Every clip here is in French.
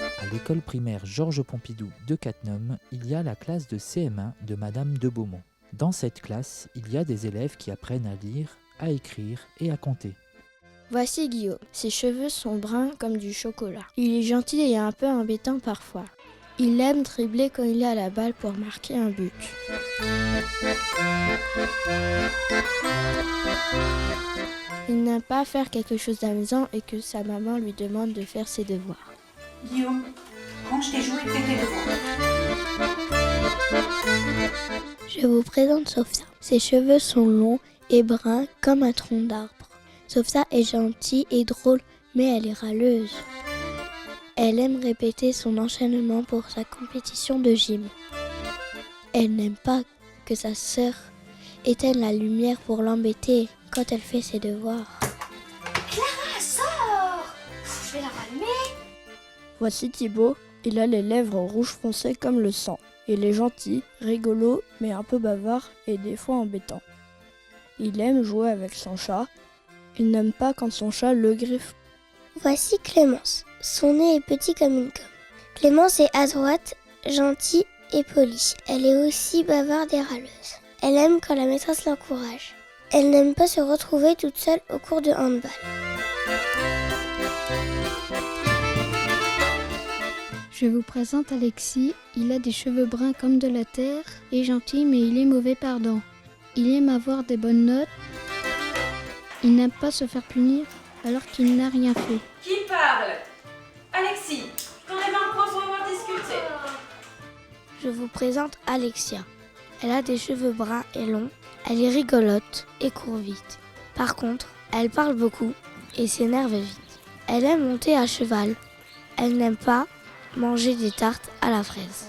À l'école primaire Georges Pompidou de Cattenom, il y a la classe de CM1 de Madame de Beaumont. Dans cette classe, il y a des élèves qui apprennent à lire, à écrire et à compter. Voici Guillaume. Ses cheveux sont bruns comme du chocolat. Il est gentil et un peu embêtant parfois. Il aime dribbler quand il est à la balle pour marquer un but. Il n'aime pas faire quelque chose d'amusant et que sa maman lui demande de faire ses devoirs. Guillaume, range tes jouets et fais tes devoirs. Je vous présente Sophia. Ses cheveux sont longs et bruns comme un tronc d'arbre. Sophia est gentille et drôle, mais elle est râleuse. Elle aime répéter son enchaînement pour sa compétition de gym. Elle n'aime pas que sa sœur éteigne la lumière pour l'embêter quand elle fait ses devoirs. Clara, sors! Je vais la rallumer. Voici Thibaut. Il a les lèvres rouges foncées comme le sang. Il est gentil, rigolo, mais un peu bavard et des fois embêtant. Il aime jouer avec son chat. Il n'aime pas quand son chat le griffe. Voici Clémence. Son nez est petit comme une gomme. Clémence est adroite, gentille et polie. Elle est aussi bavarde et râleuse. Elle aime quand la maîtresse l'encourage. Elle n'aime pas se retrouver toute seule au cours de handball. Je vous présente Alexis. Il a des cheveux bruns comme de la terre, est gentil mais il est mauvais perdant. Il aime avoir des bonnes notes. Il n'aime pas se faire punir alors qu'il n'a rien fait. Qui parle? Alexis, t'en avais un point pour avoir discuté. Je vous présente Alexia. Elle a des cheveux bruns et longs. Elle est rigolote et court vite. Par contre, elle parle beaucoup et s'énerve vite. Elle aime monter à cheval. Elle n'aime pas manger des tartes à la fraise.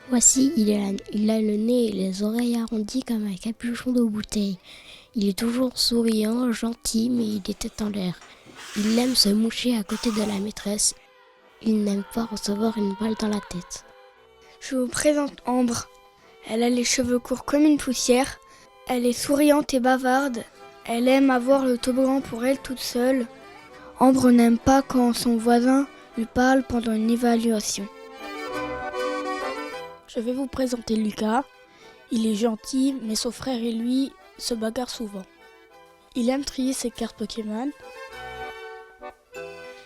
Voici Ilan. Il a le nez et les oreilles arrondies comme un capuchon de bouteille. Il est toujours souriant, gentil, mais il est tête en l'air. Il aime se moucher à côté de la maîtresse. Il n'aime pas recevoir une balle dans la tête. Je vous présente Ambre. Elle a les cheveux courts comme une poussière. Elle est souriante et bavarde. Elle aime avoir le toboggan pour elle toute seule. Ambre n'aime pas quand son voisin lui parle pendant une évaluation. Je vais vous présenter Lucas. Il est gentil, mais son frère et lui se bagarrent souvent. Il aime trier ses cartes Pokémon.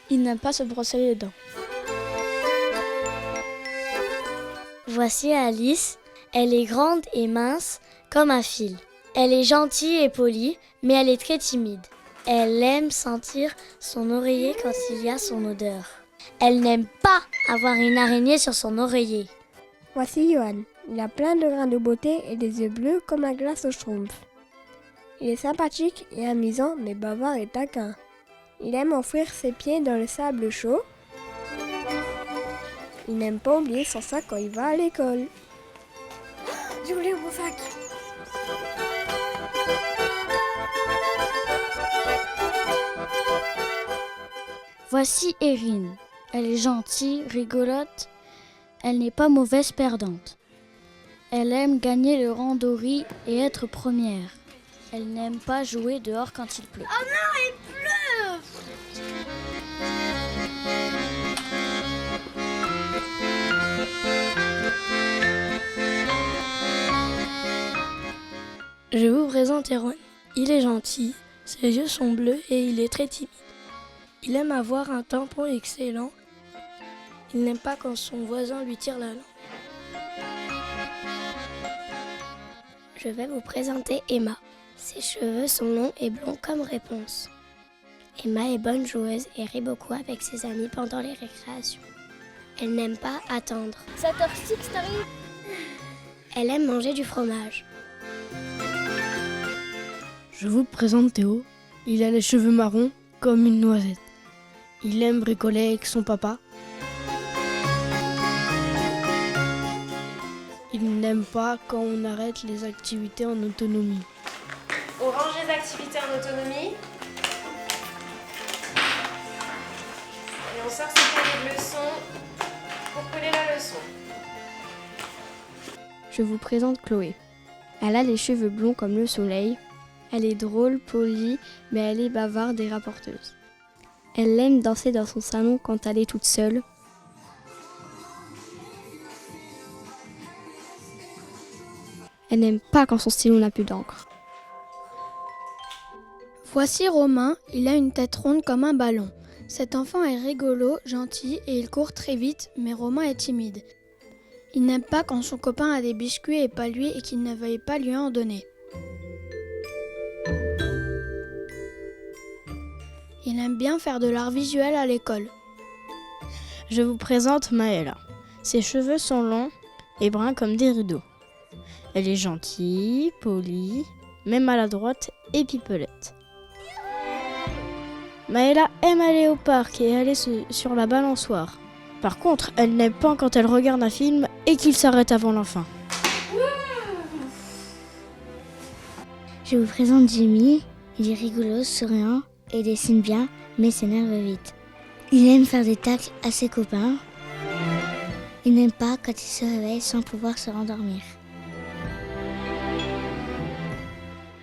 Il n'aime pas se brosser les dents. Voici Alice. Elle est grande et mince comme un fil. Elle est gentille et polie, mais elle est très timide. Elle aime sentir son oreiller quand il y a son odeur. Elle n'aime pas avoir une araignée sur son oreiller. Voici Johan. Il a plein de grains de beauté et des yeux bleus comme la glace au schtroumpf. Il est sympathique et amusant, mais bavard et taquin. Il aime enfouir ses pieds dans le sable chaud. Il n'aime pas oublier son sac quand il va à l'école. J'ai oublié mon sac. Voici Erin. Elle est gentille, rigolote. Elle n'est pas mauvaise perdante. Elle aime gagner le randori et être première. Elle n'aime pas jouer dehors quand il pleut. Oh non, il pleut! Je vous présente Erwan. Il est gentil, ses yeux sont bleus et il est très timide. Il aime avoir un tampon excellent. Il n'aime pas quand son voisin lui tire la langue. Je vais vous présenter Emma. Ses cheveux sont longs et blonds comme Réponse. Emma est bonne joueuse et rit beaucoup avec ses amis pendant les récréations. Elle n'aime pas attendre. 7h06, t'arrives? Elle aime manger du fromage. Je vous présente Théo. Il a les cheveux marrons comme une noisette. Il aime bricoler avec son papa. Il n'aime pas quand on arrête les activités en autonomie. On range les activités en autonomie. Et on sort ses cahiers de leçons pour coller la leçon. Je vous présente Chloé. Elle a les cheveux blonds comme le soleil. Elle est drôle, polie, mais elle est bavarde et rapporteuse. Elle aime danser dans son salon quand elle est toute seule. Elle n'aime pas quand son stylo n'a plus d'encre. Voici Romain, il a une tête ronde comme un ballon. Cet enfant est rigolo, gentil et il court très vite, mais Romain est timide. Il n'aime pas quand son copain a des biscuits et pas lui et qu'il ne veuille pas lui en donner. Il aime bien faire de l'art visuel à l'école. Je vous présente Maëla. Ses cheveux sont longs et bruns comme des rideaux. Elle est gentille, polie, mais maladroite et pipelette. Maëla aime aller au parc et aller sur la balançoire. Par contre, elle n'aime pas quand elle regarde un film et qu'il s'arrête avant la fin. Je vous présente Jimmy. Il est rigolo, souriant et dessine bien, mais s'énerve vite. Il aime faire des tacles à ses copains. Il n'aime pas quand il se réveille sans pouvoir se rendormir.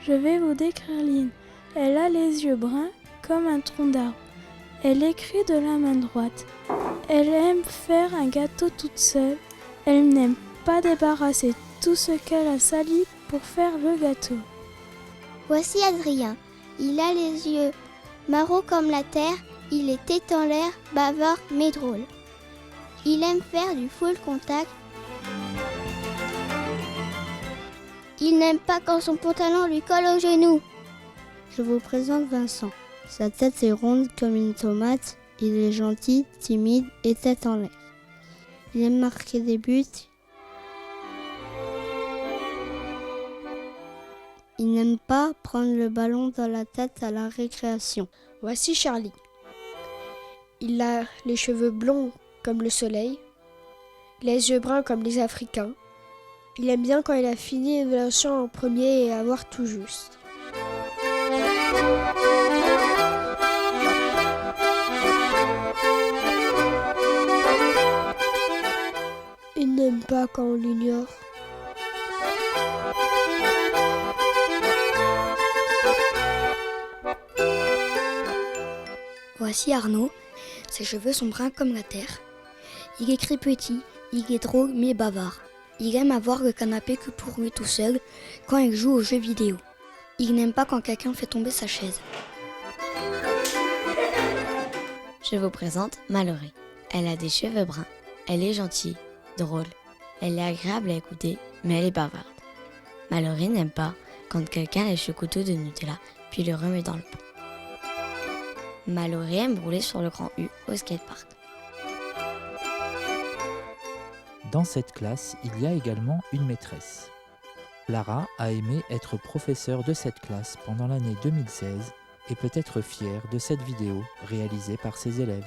Je vais vous décrire Lynn. Elle a les yeux bruns comme un tronc d'arbre. Elle écrit de la main droite. Elle aime faire un gâteau toute seule. Elle n'aime pas débarrasser tout ce qu'elle a sali pour faire le gâteau. Voici Adrien. Il a les yeux marrons comme la terre. Il est tête en l'air, bavard mais drôle. Il aime faire du full contact. Il n'aime pas quand son pantalon lui colle aux genoux. Je vous présente Vincent. Sa tête est ronde comme une tomate. Il est gentil, timide et tête en l'air. Il aime marquer des buts. Il n'aime pas prendre le ballon dans la tête à la récréation. Voici Charlie. Il a les cheveux blonds comme le soleil, les yeux bruns comme les Africains. Il aime bien quand il a fini le chant en premier et avoir tout juste. Il n'aime pas quand on l'ignore. Voici Arnaud. Ses cheveux sont bruns comme la terre. Il écrit petit, il est drôle mais bavard. Il aime avoir le canapé que pour lui tout seul quand il joue aux jeux vidéo. Il n'aime pas quand quelqu'un fait tomber sa chaise. Je vous présente Mallory. Elle a des cheveux bruns. Elle est gentille, drôle. Elle est agréable à écouter, mais elle est bavarde. Mallory n'aime pas quand quelqu'un lèche le couteau de Nutella puis le remet dans le pot. Mallory aime rouler sur le grand U au skatepark. Dans cette classe, il y a également une maîtresse. Lara a aimé être professeure de cette classe pendant l'année 2016 et peut être fière de cette vidéo réalisée par ses élèves.